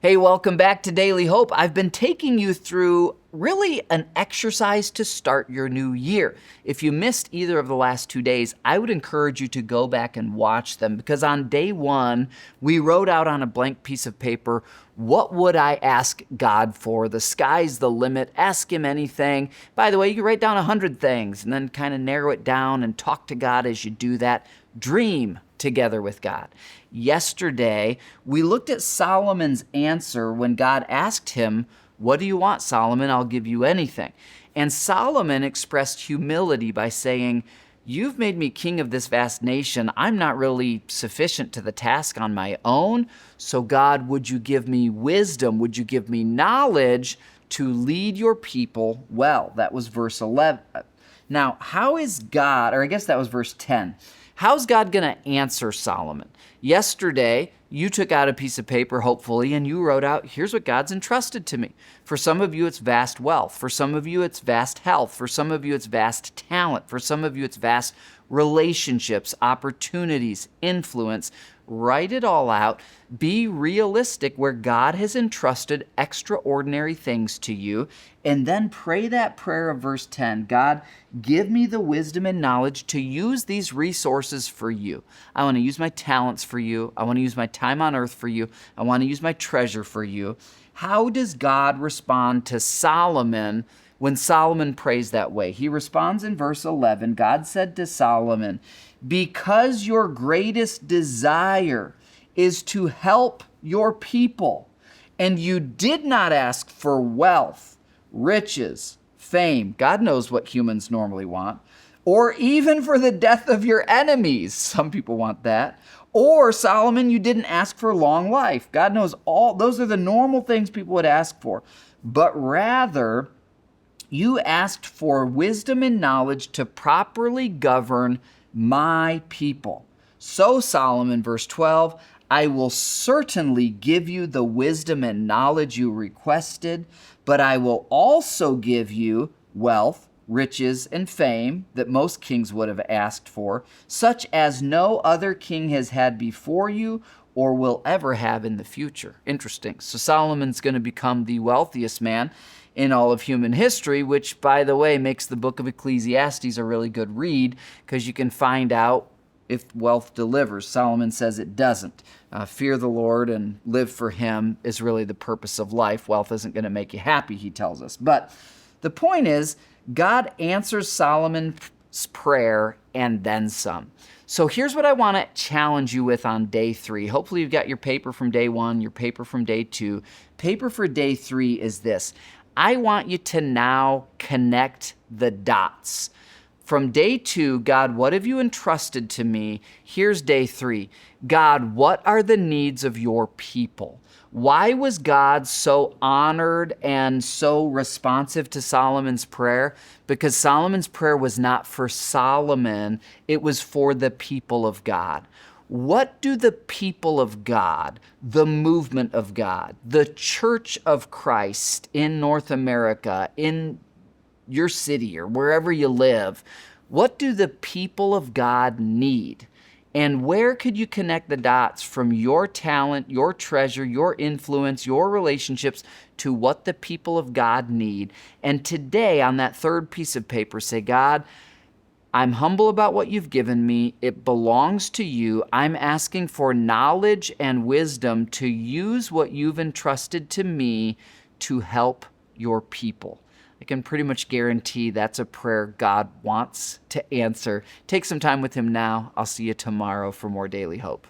Hey, welcome back to Daily Hope. I've been taking you through really an exercise to start your new year. If you missed either of the last 2 days, I would encourage you to go back and watch them because on day one, we wrote out on a blank piece of paper, what would I ask God for? The sky's the limit. Ask him anything. By the way, you can write down 100 things and then kind of narrow it down and talk to God as you do that. Dream together with God. Yesterday, we looked at Solomon's answer when God asked him, "What do you want, Solomon? I'll give you anything." And Solomon expressed humility by saying, "You've made me king of this vast nation. I'm not really sufficient to the task on my own. So God, would you give me wisdom? Would you give me knowledge to lead your people well?" That was verse 11. Now, how is God, or I guess that was verse 10. How's God going to answer Solomon? Yesterday, you took out a piece of paper, hopefully, and you wrote out, here's what God's entrusted to me. For some of you, it's vast wealth. For some of you, it's vast health. For some of you, it's vast talent. For some of you, it's vast relationships, opportunities, influence. Write it all out. Be realistic where God has entrusted extraordinary things to you. And then pray that prayer of verse 10. God, give me the wisdom and knowledge to use these resources for you. I want to use my talents for you. I want to use my time on earth for you. I want to use my treasure for you. How does God respond to Solomon when Solomon prays that way? He responds in verse 11. God said to Solomon, "Because your greatest desire is to help your people, and you did not ask for wealth, riches, fame," God knows what humans normally want, "or even for the death of your enemies." Some people want that. Or, Solomon, you didn't ask for long life. God knows all those are the normal things people would ask for. But rather, you asked for wisdom and knowledge to properly govern my people. So, Solomon, verse 12, I will certainly give you the wisdom and knowledge you requested, but I will also give you wealth, riches, and fame that most kings would have asked for, such as no other king has had before you or will ever have in the future. Interesting. So Solomon's going to become the wealthiest man in all of human history, which, by the way, makes the book of Ecclesiastes a really good read because you can find out if wealth delivers. Solomon says it doesn't. Fear the Lord and live for him is really the purpose of life. Wealth isn't going to make you happy, he tells us. But the point is, God answers Solomon's prayer and then some. So here's what I want to challenge you with on day 3. Hopefully you've got your paper from day 1, your paper from day 2. Paper for day 3 is this. I want you to now connect the dots. From day 2, God, what have you entrusted to me? Here's day 3. God, what are the needs of your people? Why was God so honored and so responsive to Solomon's prayer? Because Solomon's prayer was not for Solomon, it was for the people of God. What do the people of God, the movement of God, the Church of Christ in North America, in your city or wherever you live, what do the people of God need? And where could you connect the dots from your talent, your treasure, your influence, your relationships to what the people of God need? And today on that third piece of paper, say, God, I'm humble about what you've given me. It belongs to you. I'm asking for knowledge and wisdom to use what you've entrusted to me to help your people. I can pretty much guarantee that's a prayer God wants to answer. Take some time with him now. I'll see you tomorrow for more Daily Hope.